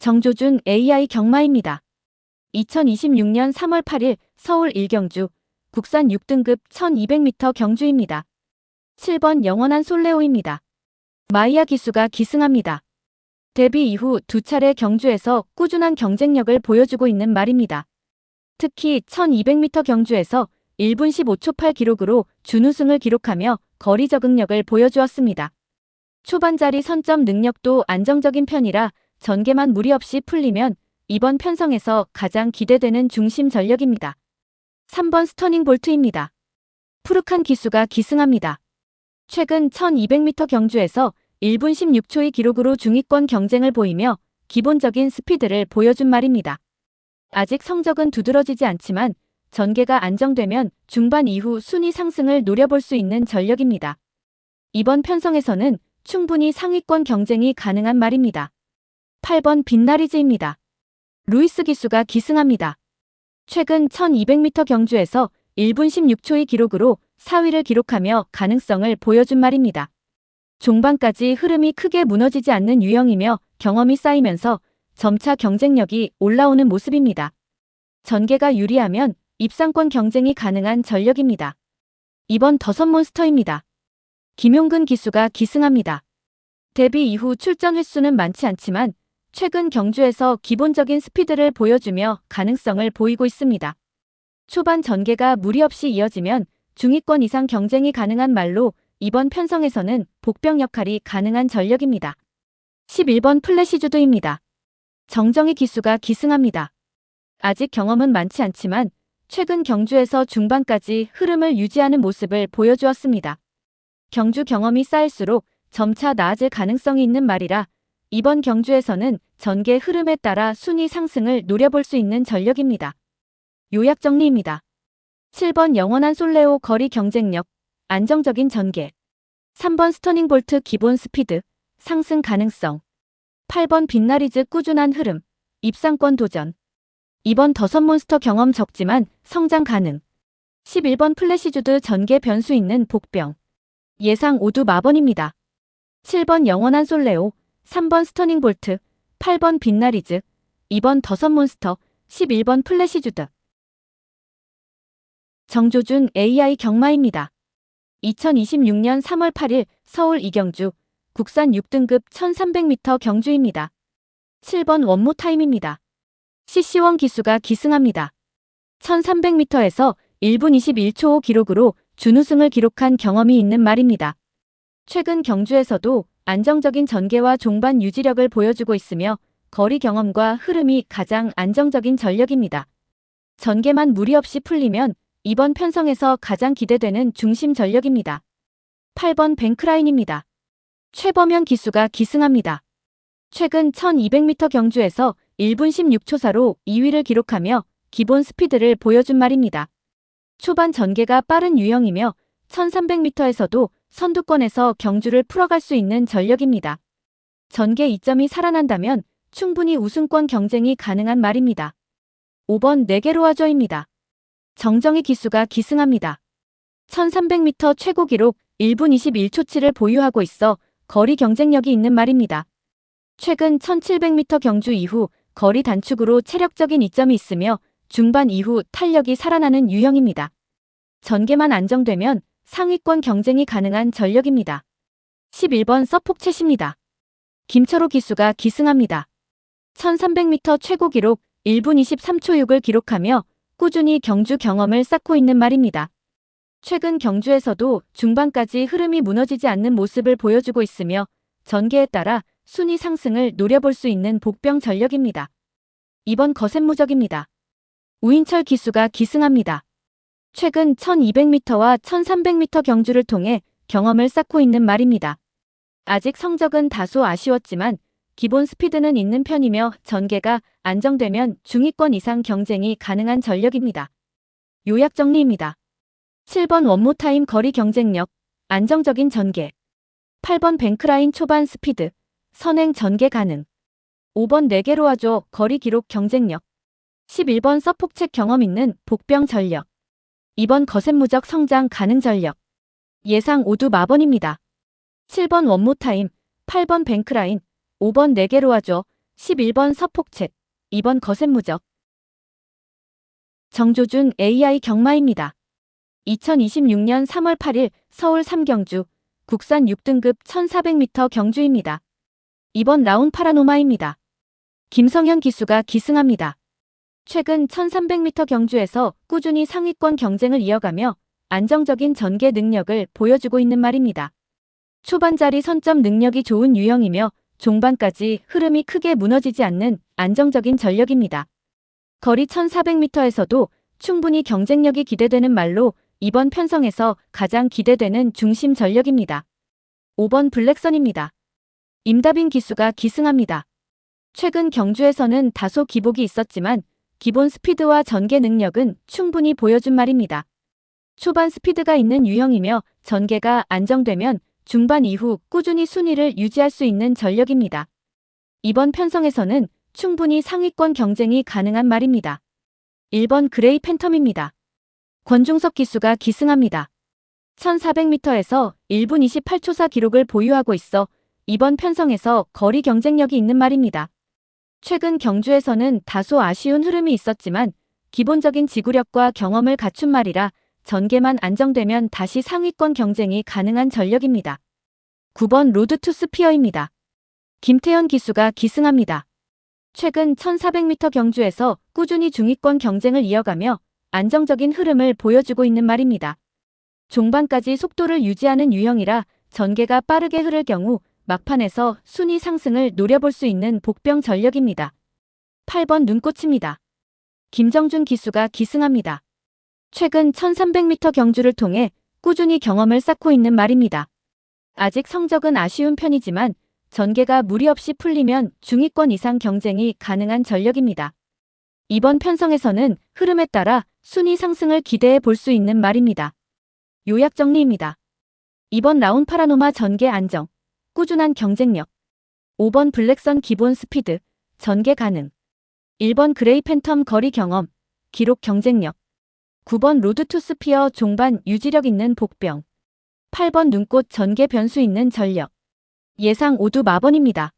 정조준 AI 경마입니다. 2026년 3월 8일 서울 일경주 국산 6등급 1200m 경주입니다. 7번 영원한 솔레오입니다. 마이야 기수가 기승합니다. 데뷔 이후 두 차례 경주에서 꾸준한 경쟁력을 보여주고 있는 말입니다. 특히 1200m 경주에서 1분 15초 8 기록으로 준우승을 기록하며 거리 적응력을 보여주었습니다. 초반자리 선점 능력도 안정적인 편이라 전개만 무리 없이 풀리면 이번 편성에서 가장 기대되는 중심 전력입니다. 3번 스터닝 볼트입니다. 푸르칸 기수가 기승합니다. 최근 1200m 경주에서 1분 16초의 기록으로 중위권 경쟁을 보이며 기본적인 스피드를 보여준 말입니다. 아직 성적은 두드러지지 않지만 전개가 안정되면 중반 이후 순위 상승을 노려볼 수 있는 전력입니다. 이번 편성에서는 충분히 상위권 경쟁이 가능한 말입니다. 8번 빛나리즈입니다. 루이스 기수가 기승합니다. 최근 1200m 경주에서 1분 16초의 기록으로 4위를 기록하며 가능성을 보여준 말입니다. 종반까지 흐름이 크게 무너지지 않는 유형이며 경험이 쌓이면서 점차 경쟁력이 올라오는 모습입니다. 전개가 유리하면 입상권 경쟁이 가능한 전력입니다. 2번 더선몬스터입니다. 김용근 기수가 기승합니다. 데뷔 이후 출전 횟수는 많지 않지만 최근 경주에서 기본적인 스피드를 보여주며 가능성을 보이고 있습니다. 초반 전개가 무리 없이 이어지면 중위권 이상 경쟁이 가능한 말로 이번 편성에서는 복병 역할이 가능한 전력입니다. 11번 플래시주드입니다. 정정희 기수가 기승합니다. 아직 경험은 많지 않지만 최근 경주에서 중반까지 흐름을 유지하는 모습을 보여주었습니다. 경주 경험이 쌓일수록 점차 나아질 가능성이 있는 말이라 이번 경주에서는 전개 흐름에 따라 순위 상승을 노려볼 수 있는 전력입니다. 요약 정리입니다. 7번 영원한 솔레오 거리 경쟁력, 안정적인 전개. 3번 스터닝 볼트 기본 스피드, 상승 가능성. 8번 빛나리즈 꾸준한 흐름, 입상권 도전. 2번 더선몬스터 경험 적지만 성장 가능. 11번 플래시주드 전개 변수 있는 복병. 예상 오두 마번입니다. 7번 영원한 솔레오, 3번 스터닝 볼트, 8번 빛나리즈, 2번 더선몬스터, 11번 플래시주드. 정조준 AI 경마입니다. 2026년 3월 8일 서울 이경주 국산 6등급 1300m 경주입니다. 7번 원모타임입니다. CC1 기수가 기승합니다. 1300m에서 1분 21초 기록으로 준우승을 기록한 경험이 있는 말입니다. 최근 경주에서도 안정적인 전개와 종반 유지력을 보여주고 있으며 거리 경험과 흐름이 가장 안정적인 전력입니다. 전개만 무리 없이 풀리면 이번 편성에서 가장 기대되는 중심 전력입니다. 8번 뱅크라인입니다. 최범현 기수가 기승합니다. 최근 1200m 경주에서 1분 16초 사로 2위를 기록하며 기본 스피드를 보여준 말입니다. 초반 전개가 빠른 유형이며 1300m에서도 선두권에서 경주를 풀어갈 수 있는 전력입니다. 전개 이점이 살아난다면 충분히 우승권 경쟁이 가능한 말입니다. 5번 네게로아저입니다. 정정희 기수가 기승합니다. 1300m 최고 기록 1분 21초7을 보유하고 있어 거리 경쟁력이 있는 말입니다. 최근 1700m 경주 이후 거리 단축으로 체력적인 이점이 있으며 중반 이후 탄력이 살아나는 유형입니다. 전개만 안정되면 상위권 경쟁이 가능한 전력입니다. 11번 서폭챗입니다. 김철호 기수가 기승합니다. 1300m 최고 기록 1분 23초 6을 기록하며 꾸준히 경주 경험을 쌓고 있는 말입니다. 최근 경주에서도 중반까지 흐름이 무너지지 않는 모습을 보여주고 있으며 전개에 따라 순위 상승을 노려볼 수 있는 복병 전력입니다. 2번 거센무적입니다. 우인철 기수가 기승합니다. 최근 1200m와 1300m 경주를 통해 경험을 쌓고 있는 말입니다. 아직 성적은 다소 아쉬웠지만 기본 스피드는 있는 편이며 전개가 안정되면 중위권 이상 경쟁이 가능한 전력입니다. 요약 정리입니다. 7번 원모타임 거리 경쟁력, 안정적인 전개. 8번 뱅크라인 초반 스피드, 선행 전개 가능. 5번 네게로아조 거리 기록 경쟁력. 11번 서폭책 경험 있는 복병 전력. 2번 거센무적 성장 가능 전력. 예상 오두 마번입니다. 7번 원모타임, 8번 뱅크라인, 5번 네게로아조, 11번 서폭챗, 2번 거센무적. 정조준 AI 경마입니다. 2026년 3월 8일 서울 3경주 국산 6등급 1400m 경주입니다. 2번 라운 파라노마입니다. 김성현 기수가 기승합니다. 최근 1300m 경주에서 꾸준히 상위권 경쟁을 이어가며 안정적인 전개 능력을 보여주고 있는 말입니다. 초반자리 선점 능력이 좋은 유형이며 종반까지 흐름이 크게 무너지지 않는 안정적인 전력입니다. 거리 1400m에서도 충분히 경쟁력이 기대되는 말로 이번 편성에서 가장 기대되는 중심 전력입니다. 5번 블랙선입니다. 임다빈 기수가 기승합니다. 최근 경주에서는 다소 기복이 있었지만 기본 스피드와 전개 능력은 충분히 보여준 말입니다. 초반 스피드가 있는 유형이며 전개가 안정되면 중반 이후 꾸준히 순위를 유지할 수 있는 전력입니다. 이번 편성에서는 충분히 상위권 경쟁이 가능한 말입니다. 1번 그레이 팬텀입니다. 권중석 기수가 기승합니다. 1400m에서 1분 28초4 기록을 보유하고 있어 이번 편성에서 거리 경쟁력이 있는 말입니다. 최근 경주에서는 다소 아쉬운 흐름이 있었지만 기본적인 지구력과 경험을 갖춘 말이라 전개만 안정되면 다시 상위권 경쟁이 가능한 전력입니다. 9번 로드 투 스피어입니다. 김태현 기수가 기승합니다. 최근 1400m 경주에서 꾸준히 중위권 경쟁을 이어가며 안정적인 흐름을 보여주고 있는 말입니다. 종반까지 속도를 유지하는 유형이라 전개가 빠르게 흐를 경우 막판에서 순위 상승을 노려볼 수 있는 복병 전력입니다. 8번 눈꽃입니다. 김정준 기수가 기승합니다. 최근 1300m 경주를 통해 꾸준히 경험을 쌓고 있는 말입니다. 아직 성적은 아쉬운 편이지만 전개가 무리 없이 풀리면 중위권 이상 경쟁이 가능한 전력입니다. 이번 편성에서는 흐름에 따라 순위 상승을 기대해 볼 수 있는 말입니다. 요약 정리입니다. 2번 라운 파라노마 전개 안정, 꾸준한 경쟁력. 5번 블랙선 기본 스피드, 전개 가능. 1번 그레이 팬텀 거리 경험, 기록 경쟁력. 9번 로드 투 스피어 종반 유지력 있는 복병. 8번 눈꽃 전개 변수 있는 전력. 예상 오두 마번입니다.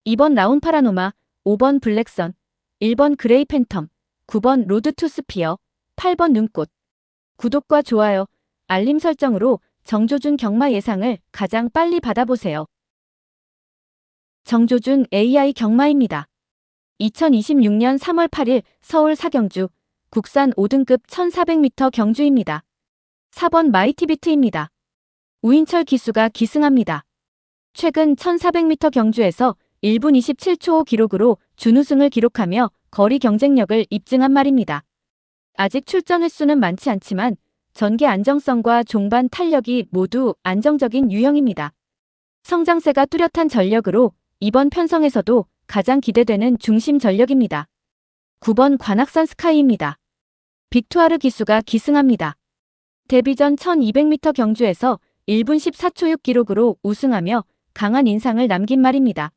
2번 라운 파라노마, 5번 블랙선, 1번 그레이 팬텀, 9번 로드 투 스피어, 8번 눈꽃. 구독과 좋아요, 알림 설정으로 정조준 경마 예상을 가장 빨리 받아보세요. 정조준 AI 경마입니다. 2026년 3월 8일 서울 4경주 국산 5등급 1400m 경주입니다. 4번 마이티비트입니다. 우인철 기수가 기승합니다. 최근 1400m 경주에서 1분 27초 기록으로 준우승을 기록하며 거리 경쟁력을 입증한 말입니다. 아직 출전 횟수는 많지 않지만 전개 안정성과 종반 탄력이 모두 안정적인 유형입니다. 성장세가 뚜렷한 전력으로 이번 편성에서도 가장 기대되는 중심 전력입니다. 9번 관악산 스카이입니다. 빅투아르 기수가 기승합니다. 데뷔 전 1200m 경주에서 1분 14초 6 기록으로 우승하며 강한 인상을 남긴 말입니다.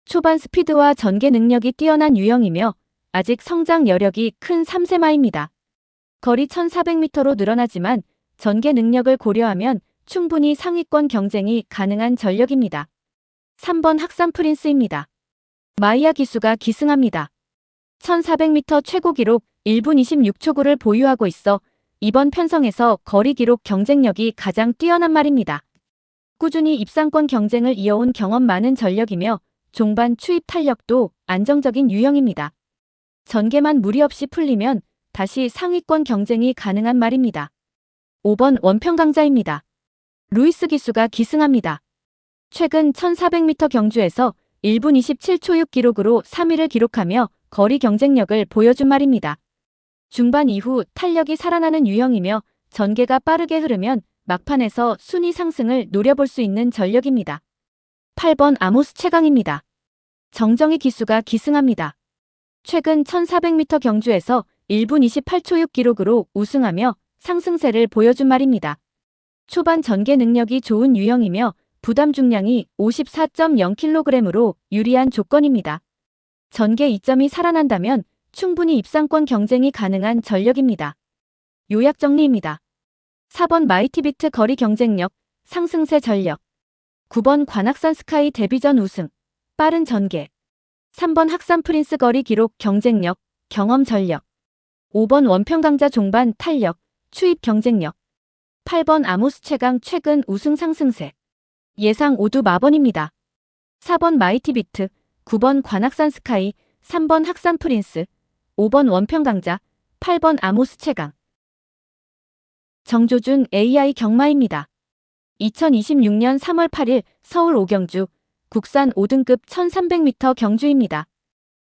초반 스피드와 전개 능력이 뛰어난 유형이며 아직 성장 여력이 큰 3세마입니다. 거리 1400m로 늘어나지만 전개 능력을 고려하면 충분히 상위권 경쟁이 가능한 전력입니다. 3번 학산 프린스입니다. 마이야 기수가 기승합니다. 1400m 최고 기록 1분 26초 9를 보유하고 있어 이번 편성에서 거리 기록 경쟁력이 가장 뛰어난 말입니다. 꾸준히 입상권 경쟁을 이어온 경험 많은 전력이며 종반 추입 탄력도 안정적인 유형입니다. 전개만 무리 없이 풀리면 다시 상위권 경쟁이 가능한 말입니다. 5번 원평강자입니다. 루이스 기수가 기승합니다. 최근 1400m 경주에서 1분 27초 6 기록으로 3위를 기록하며 거리 경쟁력을 보여준 말입니다. 중반 이후 탄력이 살아나는 유형이며 전개가 빠르게 흐르면 막판에서 순위 상승을 노려볼 수 있는 전력입니다. 8번 아모스 최강입니다. 정정희 기수가 기승합니다. 최근 1400m 경주에서 1분 28초 6 기록으로 우승하며 상승세를 보여준 말입니다. 초반 전개 능력이 좋은 유형이며 부담 중량이 54.0kg으로 유리한 조건입니다. 전개 이점이 살아난다면 충분히 입상권 경쟁이 가능한 전력입니다. 요약 정리입니다. 4번 마이티비트 거리 경쟁력, 상승세 전력. 9번 관악산 스카이 데뷔 전 우승, 빠른 전개. 3번 학산 프린스 거리 기록 경쟁력, 경험 전력. 5번 원평 강자 종반 탄력, 추입 경쟁력. 8번 아모스 최강 최근 우승 상승세. 예상 5두 마번입니다. 4번 마이티 비트, 9번 관악산 스카이, 3번 학산 프린스, 5번 원평 강자, 8번 아모스 최강. 정조준 AI 경마입니다. 2026년 3월 8일 서울 오경주, 국산 5등급 1300m 경주입니다.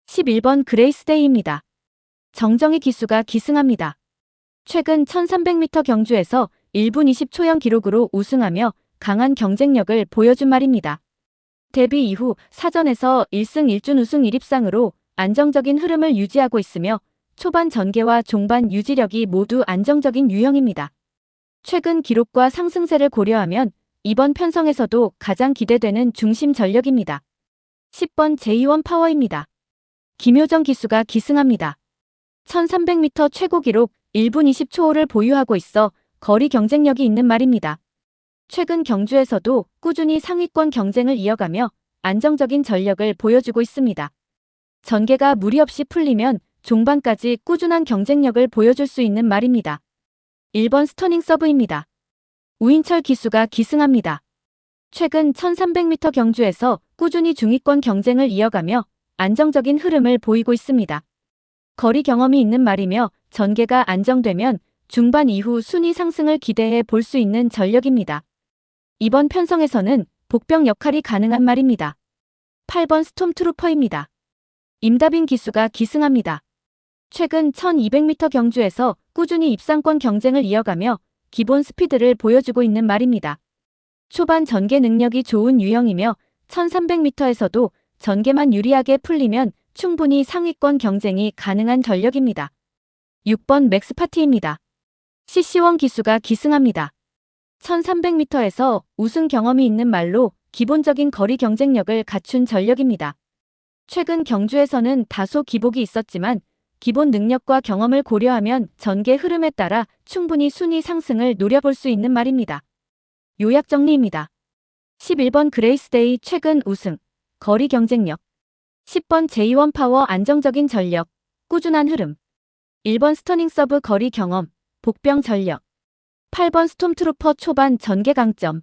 11번 그레이스데이입니다. 정정희 기수가 기승합니다. 최근 1300m 경주에서 1분 20초형 기록으로 우승하며 강한 경쟁력을 보여준 말입니다. 데뷔 이후 사전에서 1승 1준 우승 1입상으로 안정적인 흐름을 유지하고 있으며 초반 전개와 종반 유지력이 모두 안정적인 유형입니다. 최근 기록과 상승세를 고려하면 이번 편성에서도 가장 기대되는 중심 전력입니다. 10번 제2원 파워입니다. 김효정 기수가 기승합니다. 1300m 최고 기록 1분 20초를 보유하고 있어 거리 경쟁력이 있는 말입니다. 최근 경주에서도 꾸준히 상위권 경쟁을 이어가며 안정적인 전력을 보여주고 있습니다. 전개가 무리 없이 풀리면 종반까지 꾸준한 경쟁력을 보여줄 수 있는 말입니다. 1번 스터닝 서브입니다. 우인철 기수가 기승합니다. 최근 1300m 경주에서 꾸준히 중위권 경쟁을 이어가며 안정적인 흐름을 보이고 있습니다. 거리 경험이 있는 말이며 전개가 안정되면 중반 이후 순위 상승을 기대해 볼 수 있는 전력입니다. 이번 편성에서는 복병 역할이 가능한 말입니다. 8번 스톰트루퍼입니다. 임다빈 기수가 기승합니다. 최근 1200m 경주에서 꾸준히 입상권 경쟁을 이어가며 기본 스피드를 보여주고 있는 말입니다. 초반 전개 능력이 좋은 유형이며 1300m에서도 전개만 유리하게 풀리면 충분히 상위권 경쟁이 가능한 전력입니다. 6번 맥스파티입니다. CC1 기수가 기승합니다. 1300m에서 우승 경험이 있는 말로 기본적인 거리 경쟁력을 갖춘 전력입니다. 최근 경주에서는 다소 기복이 있었지만 기본 능력과 경험을 고려하면 전개 흐름에 따라 충분히 순위 상승을 노려볼 수 있는 말입니다. 요약 정리입니다. 11번 그레이스데이 최근 우승, 거리 경쟁력. 10번 제2원 파워 안정적인 전력, 꾸준한 흐름. 1번 스터닝 서브 거리 경험, 복병 전력. 8번 스톰트루퍼 초반 전개 강점.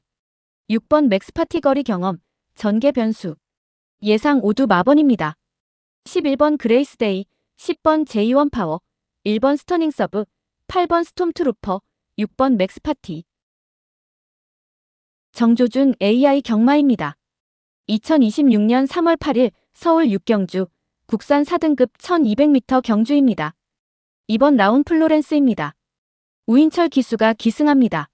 6번 맥스파티 거리 경험, 전개 변수. 예상 5두 마번입니다. 11번 그레이스데이, 10번 제2원 파워, 1번 스터닝 서브, 8번 스톰트루퍼, 6번 맥스파티. 정조준 AI 경마입니다. 2026년 3월 8일 서울 육경주, 국산 4등급 1200m 경주입니다. 2번 라운 플로렌스입니다. 우인철 기수가 기승합니다.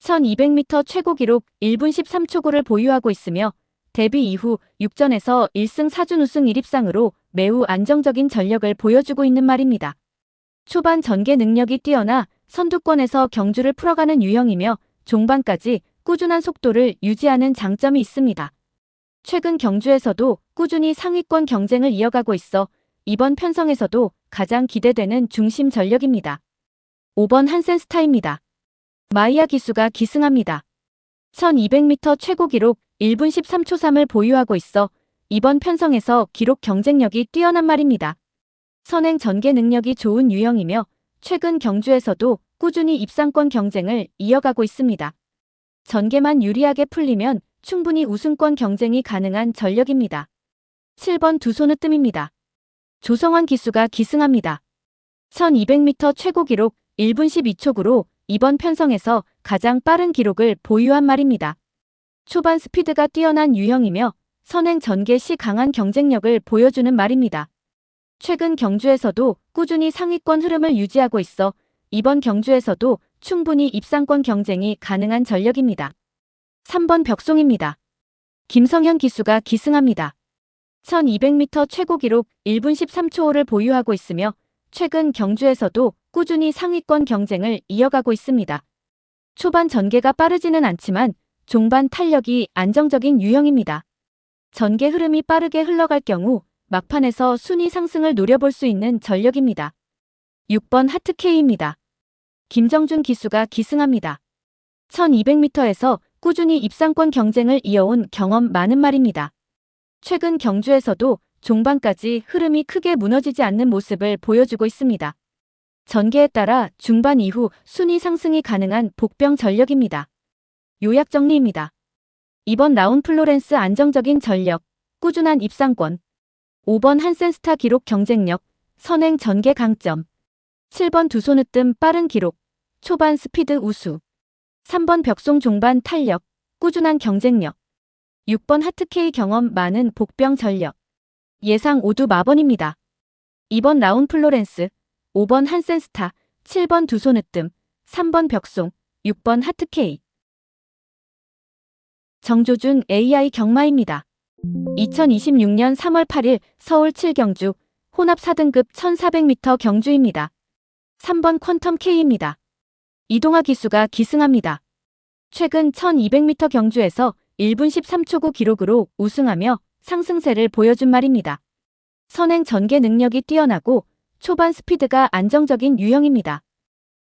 1200m 최고 기록 1분 13초고를 보유하고 있으며 데뷔 이후 6전에서 1승 4준 우승 1입상으로 매우 안정적인 전력을 보여주고 있는 말입니다. 초반 전개 능력이 뛰어나 선두권에서 경주를 풀어가는 유형이며 종반까지 꾸준한 속도를 유지하는 장점이 있습니다. 최근 경주에서도 꾸준히 상위권 경쟁을 이어가고 있어 이번 편성에서도 가장 기대되는 중심 전력입니다. 5번 한센스타입니다. 마이야 기수가 기승합니다. 1200m 최고 기록 1분 13초 3을 보유하고 있어 이번 편성에서 기록 경쟁력이 뛰어난 말입니다. 선행 전개 능력이 좋은 유형이며 최근 경주에서도 꾸준히 입상권 경쟁을 이어가고 있습니다. 전개만 유리하게 풀리면 충분히 우승권 경쟁이 가능한 전력입니다. 7번 두 손을 뜸입니다. 조성환 기수가 기승합니다. 1200m 최고 기록 1분 12초구로 이번 편성에서 가장 빠른 기록을 보유한 말입니다. 초반 스피드가 뛰어난 유형이며 선행 전개 시 강한 경쟁력을 보여주는 말입니다. 최근 경주에서도 꾸준히 상위권 흐름을 유지하고 있어 이번 경주에서도 충분히 입상권 경쟁이 가능한 전력입니다. 3번 벽송입니다. 김성현 기수가 기승합니다. 1200m 최고 기록 1분 13초를 보유하고 있으며 최근 경주에서도 꾸준히 상위권 경쟁을 이어가고 있습니다. 초반 전개가 빠르지는 않지만 종반 탄력이 안정적인 유형입니다. 전개 흐름이 빠르게 흘러갈 경우 막판에서 순위 상승을 노려볼 수 있는 전력입니다. 6번 하트케이입니다. 김정준 기수가 기승합니다. 1200m에서 꾸준히 입상권 경쟁을 이어온 경험 많은 말입니다. 최근 경주에서도 종반까지 흐름이 크게 무너지지 않는 모습을 보여주고 있습니다. 전개에 따라 중반 이후 순위 상승이 가능한 복병 전력입니다. 요약 정리입니다. 이번 라운 플로렌스 안정적인 전력, 꾸준한 입상권. 5번 한센스타 기록 경쟁력, 선행 전개 강점. 7번 두손으뜸 빠른 기록, 초반 스피드 우수. 3번 벽송 종반 탄력, 꾸준한 경쟁력. 6번 하트K 경험 많은 복병 전력. 예상 오두 마번입니다. 2번 라운 플로렌스, 5번 한센스타, 7번 두손으뜸, 3번 벽송, 6번 하트K. 정조준 AI 경마입니다. 2026년 3월 8일 서울 7경주 혼합 4등급 1400m 경주입니다. 3번 퀀텀 K입니다. 이동화 기수가 기승합니다. 최근 1200m 경주에서 1분 13초 9 기록으로 우승하며 상승세를 보여준 말입니다. 선행 전개 능력이 뛰어나고 초반 스피드가 안정적인 유형입니다.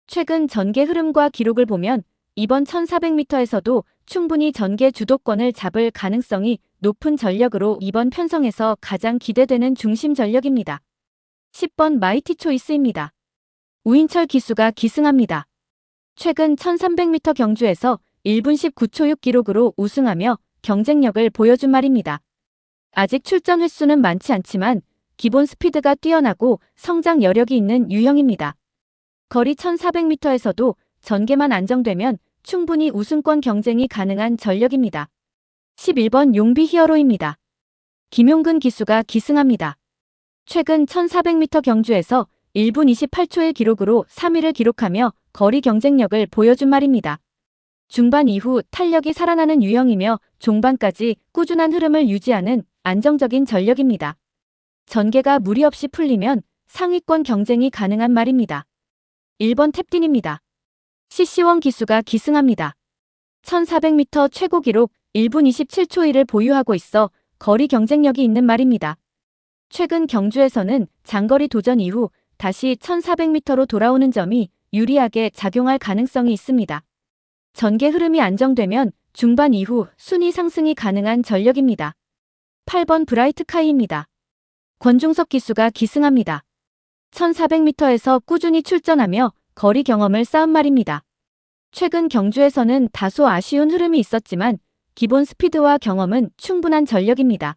최근 전개 흐름과 기록을 보면 이번 1400m에서도 충분히 전개 주도권을 잡을 가능성이 높은 전력으로 이번 편성에서 가장 기대되는 중심 전력입니다. 10번 마이티 초이스입니다. 우인철 기수가 기승합니다. 최근 1300m 경주에서 1분 19초 6 기록으로 우승하며 경쟁력을 보여준 말입니다. 아직 출전 횟수는 많지 않지만 기본 스피드가 뛰어나고 성장 여력이 있는 유형입니다. 거리 1400m에서도 전개만 안정되면 충분히 우승권 경쟁이 가능한 전력입니다. 11번 용비 히어로입니다. 김용근 기수가 기승합니다. 최근 1400m 경주에서 1분 28초 1 기록으로 3위를 기록하며 거리 경쟁력을 보여준 말입니다. 중반 이후 탄력이 살아나는 유형이며 종반까지 꾸준한 흐름을 유지하는 안정적인 전력입니다. 전개가 무리 없이 풀리면 상위권 경쟁이 가능한 말입니다. 1번 탭딘입니다. CC1 기수가 기승합니다. 1400m 최고 기록 1분 27초 1을 보유하고 있어 거리 경쟁력이 있는 말입니다. 최근 경주에서는 장거리 도전 이후 다시 1400m로 돌아오는 점이 유리하게 작용할 가능성이 있습니다. 전개 흐름이 안정되면 중반 이후 순위 상승이 가능한 전력입니다. 8번 브라이트 카이입니다. 권중석 기수가 기승합니다. 1400m에서 꾸준히 출전하며 거리 경험을 쌓은 말입니다. 최근 경주에서는 다소 아쉬운 흐름이 있었지만 기본 스피드와 경험은 충분한 전력입니다.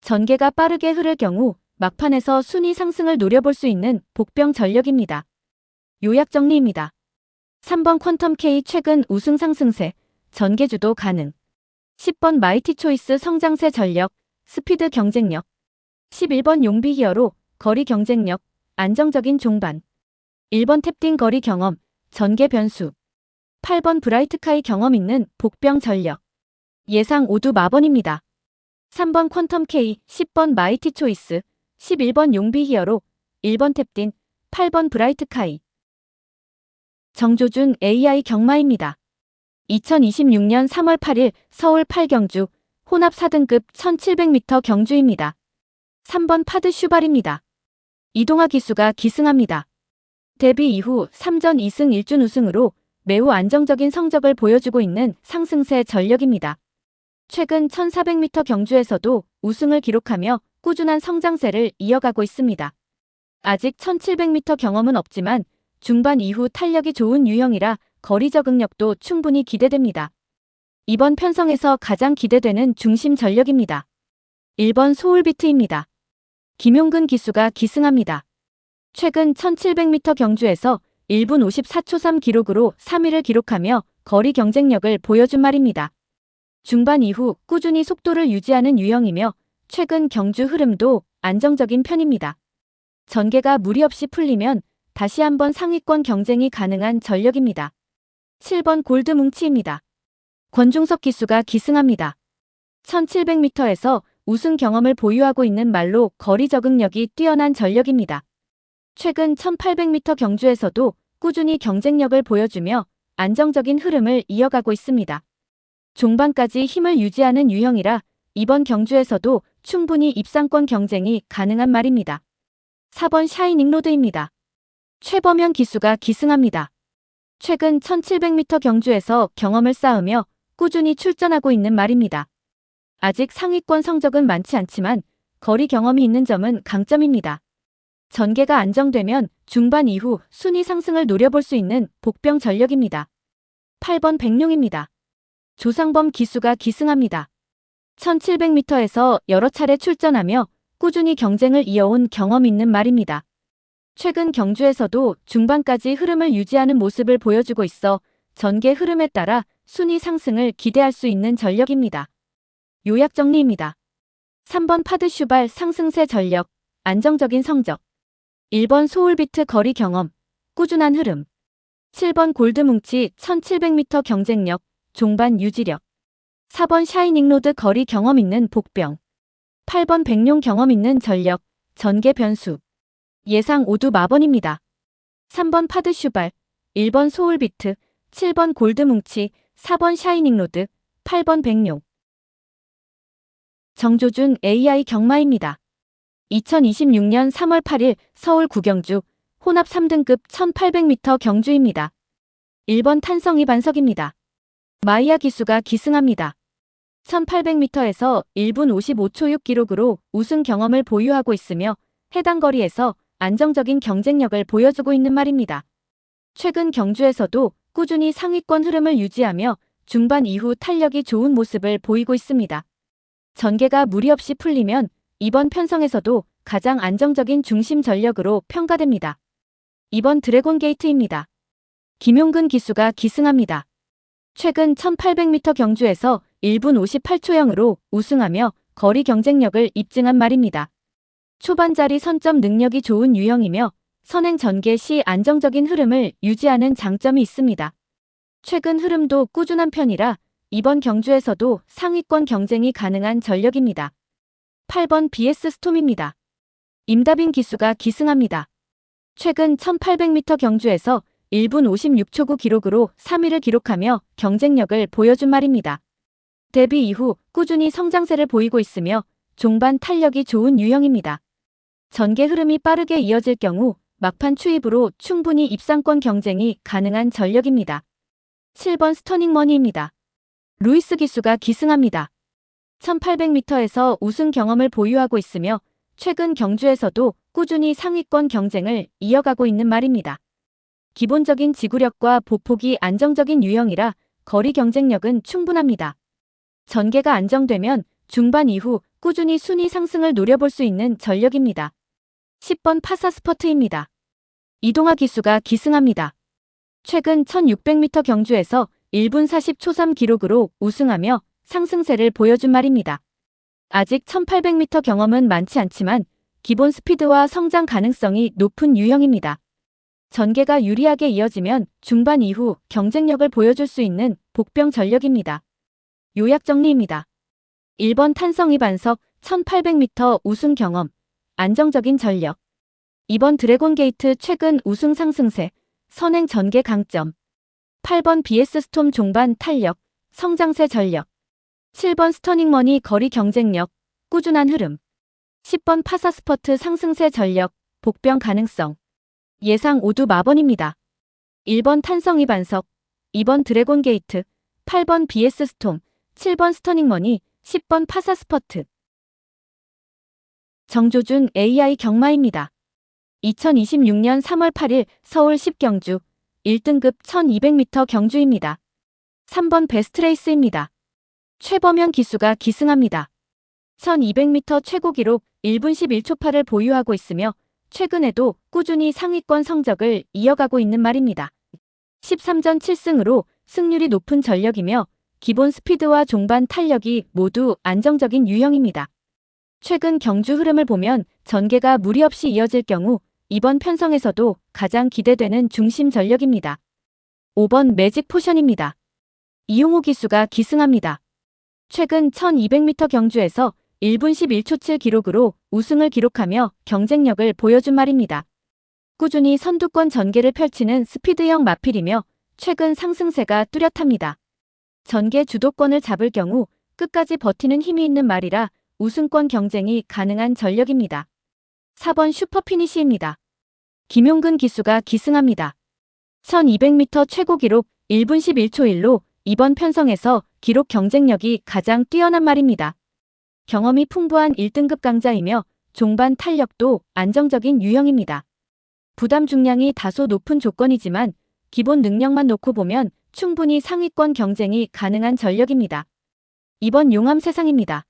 전개가 빠르게 흐를 경우 막판에서 순위 상승을 노려볼 수 있는 복병 전력입니다. 요약 정리입니다. 3번 퀀텀 K 최근 우승 상승세, 전개 주도 가능. 10번 마이티 초이스 성장세 전력, 스피드 경쟁력. 11번 용비 히어로, 거리 경쟁력, 안정적인 종반. 1번 탭딘 거리 경험, 전개 변수. 8번 브라이트카이 경험 있는 복병 전력. 예상 오두 마번입니다. 3번 퀀텀 K, 10번 마이티 초이스, 11번 용비 히어로, 1번 탭딘, 8번 브라이트카이. 정조준 AI 경마입니다. 2026년 3월 8일 서울 8경주 혼합 4등급 1700m 경주입니다. 3번 파드 슈발입니다. 이동화 기수가 기승합니다. 데뷔 이후 3전 2승 1준 우승으로 매우 안정적인 성적을 보여주고 있는 상승세 전력입니다. 최근 1400m 경주에서도 우승을 기록하며 꾸준한 성장세를 이어가고 있습니다. 아직 1700m 경험은 없지만 중반 이후 탄력이 좋은 유형이라 거리 적응력도 충분히 기대됩니다. 이번 편성에서 가장 기대되는 중심 전력입니다. 1번 소울비트입니다. 김용근 기수가 기승합니다. 최근 1700m 경주에서 1분 54초 3 기록으로 3위를 기록하며 거리 경쟁력을 보여준 말입니다. 중반 이후 꾸준히 속도를 유지하는 유형이며 최근 경주 흐름도 안정적인 편입니다. 전개가 무리 없이 풀리면 다시 한번 상위권 경쟁이 가능한 전력입니다. 7번 골드 뭉치입니다. 권중석 기수가 기승합니다. 1700m에서 우승 경험을 보유하고 있는 말로 거리 적응력이 뛰어난 전력입니다. 최근 1800m 경주에서도 꾸준히 경쟁력을 보여주며 안정적인 흐름을 이어가고 있습니다. 종반까지 힘을 유지하는 유형이라 이번 경주에서도 충분히 입상권 경쟁이 가능한 말입니다. 4번 샤이닝 로드입니다. 최범현 기수가 기승합니다. 최근 1700m 경주에서 경험을 쌓으며 꾸준히 출전하고 있는 말입니다. 아직 상위권 성적은 많지 않지만 거리 경험이 있는 점은 강점입니다. 전개가 안정되면 중반 이후 순위 상승을 노려볼 수 있는 복병 전력입니다. 8번 백룡입니다. 조상범 기수가 기승합니다. 1700m에서 여러 차례 출전하며 꾸준히 경쟁을 이어온 경험 있는 말입니다. 최근 경주에서도 중반까지 흐름을 유지하는 모습을 보여주고 있어 전개 흐름에 따라 순위 상승을 기대할 수 있는 전력입니다. 요약 정리입니다. 3번 파드슈발 상승세 전력, 안정적인 성적. 1번 소울비트 거리 경험, 꾸준한 흐름. 7번 골드뭉치 1700m 경쟁력, 종반 유지력. 4번 샤이닝로드 거리 경험 있는 복병. 8번 백룡 경험 있는 전력, 전개 변수. 예상 오두 마번입니다. 3번 파드슈발, 1번 소울비트, 7번 골드뭉치, 4번 샤이닝로드, 8번 백룡. 정조준 AI 경마입니다. 2026년 3월 8일 서울 구경주 혼합 3등급 1800m 경주입니다. 1번 탄성이 반석입니다. 마이야 기수가 기승합니다. 1800m에서 1분 55초 6 기록으로 우승 경험을 보유하고 있으며 해당 거리에서 안정적인 경쟁력을 보여주고 있는 말입니다. 최근 경주에서도 꾸준히 상위권 흐름을 유지하며 중반 이후 탄력이 좋은 모습을 보이고 있습니다. 전개가 무리 없이 풀리면 이번 편성에서도 가장 안정적인 중심 전력으로 평가됩니다. 2번 드래곤 게이트입니다. 김용근 기수가 기승합니다. 최근 1800m 경주에서 1분 58초 0으로 우승하며 거리 경쟁력을 입증한 말입니다. 초반자리 선점 능력이 좋은 유형이며 선행 전개 시 안정적인 흐름을 유지하는 장점이 있습니다. 최근 흐름도 꾸준한 편이라 이번 경주에서도 상위권 경쟁이 가능한 전력입니다. 8번 BS 스톰입니다. 임다빈 기수가 기승합니다. 최근 1800m 경주에서 1분 56초 9 기록으로 3위를 기록하며 경쟁력을 보여준 말입니다. 데뷔 이후 꾸준히 성장세를 보이고 있으며 종반 탄력이 좋은 유형입니다. 전개 흐름이 빠르게 이어질 경우 막판 추입으로 충분히 입상권 경쟁이 가능한 전력입니다. 7번 스터닝머니입니다. 루이스 기수가 기승합니다. 1800m에서 우승 경험을 보유하고 있으며 최근 경주에서도 꾸준히 상위권 경쟁을 이어가고 있는 말입니다. 기본적인 지구력과 보폭이 안정적인 유형이라 거리 경쟁력은 충분합니다. 전개가 안정되면 중반 이후 꾸준히 순위 상승을 노려볼 수 있는 전력입니다. 10번 파사스퍼트입니다. 이동하 기수가 기승합니다. 최근 1600m 경주에서 1분 40초 3 기록으로 우승하며 상승세를 보여준 말입니다. 아직 1800m 경험은 많지 않지만 기본 스피드와 성장 가능성이 높은 유형입니다. 전개가 유리하게 이어지면 중반 이후 경쟁력을 보여줄 수 있는 복병 전력입니다. 요약 정리입니다. 1번 탄성이 반석 1800m 우승 경험, 안정적인 전력. 2번 드래곤 게이트 최근 우승 상승세, 선행 전개 강점. 8번 BS 스톰 종반 탄력, 성장세 전력. 7번 스터닝머니 거리 경쟁력, 꾸준한 흐름. 10번 파사스퍼트 상승세 전력, 복병 가능성. 예상 오두 마번입니다. 1번 탄성이 반석, 2번 드래곤 게이트, 8번 BS 스톰, 7번 스터닝머니, 10번 파사스퍼트. 정조준 AI 경마입니다. 2026년 3월 8일 서울 10경주 1등급 1200m 경주입니다. 3번 베스트레이스입니다. 최범현 기수가 기승합니다. 1200m 최고 기록 1분 11초 8을 보유하고 있으며 최근에도 꾸준히 상위권 성적을 이어가고 있는 말입니다. 13전 7승으로 승률이 높은 전력이며 기본 스피드와 종반 탄력이 모두 안정적인 유형입니다. 최근 경주 흐름을 보면 전개가 무리 없이 이어질 경우 이번 편성에서도 가장 기대되는 중심 전력입니다. 5번 매직 포션입니다. 이용호 기수가 기승합니다. 최근 1200m 경주에서 1분 11초 7 기록으로 우승을 기록하며 경쟁력을 보여준 말입니다. 꾸준히 선두권 전개를 펼치는 스피드형 마필이며 최근 상승세가 뚜렷합니다. 전개 주도권을 잡을 경우 끝까지 버티는 힘이 있는 말이라 우승권 경쟁이 가능한 전력입니다. 4번 슈퍼피니시입니다. 김용근 기수가 기승합니다. 1200m 최고 기록 1분 11초 1로 이번 편성에서 기록 경쟁력이 가장 뛰어난 말입니다. 경험이 풍부한 1등급 강자이며 종반 탄력도 안정적인 유형입니다. 부담 중량이 다소 높은 조건이지만 기본 능력만 놓고 보면 충분히 상위권 경쟁이 가능한 전력입니다. 2번 용암 세상입니다.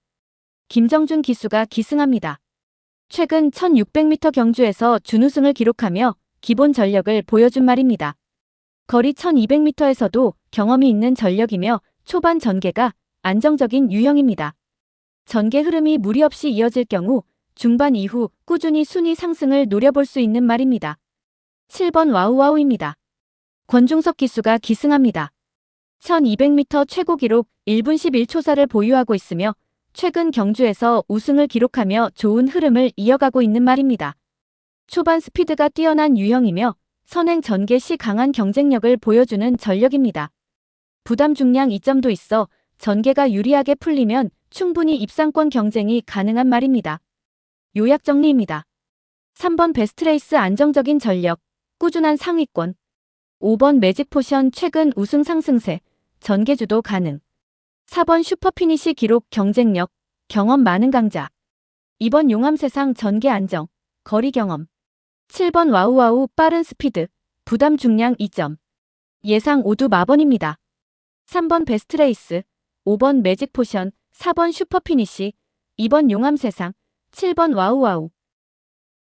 김정준 기수가 기승합니다. 최근 1600m 경주에서 준우승을 기록하며 기본 전력을 보여준 말입니다. 거리 1200m에서도 경험이 있는 전력이며 초반 전개가 안정적인 유형입니다. 전개 흐름이 무리 없이 이어질 경우 중반 이후 꾸준히 순위 상승을 노려볼 수 있는 말입니다. 7번 와우와우입니다. 권중석 기수가 기승합니다. 1200m 최고 기록 1분 11초사를 보유하고 있으며 최근 경주에서 우승을 기록하며 좋은 흐름을 이어가고 있는 말입니다. 초반 스피드가 뛰어난 유형이며 선행 전개 시 강한 경쟁력을 보여주는 전력입니다. 부담 중량 2점도 있어 전개가 유리하게 풀리면 충분히 입상권 경쟁이 가능한 말입니다. 요약 정리입니다. 3번 베스트레이스 안정적인 전력, 꾸준한 상위권. 5번 매직포션 최근 우승 상승세, 전개주도 가능. 4번 슈퍼피니시 기록 경쟁력, 경험 많은 강자. 2번 용암세상 전개 안정, 거리 경험. 7번 와우와우 빠른 스피드, 부담 중량 2점. 예상 5두 마번입니다. 3번 베스트레이스, 5번 매직포션, 4번 슈퍼피니시, 2번 용암세상, 7번 와우와우.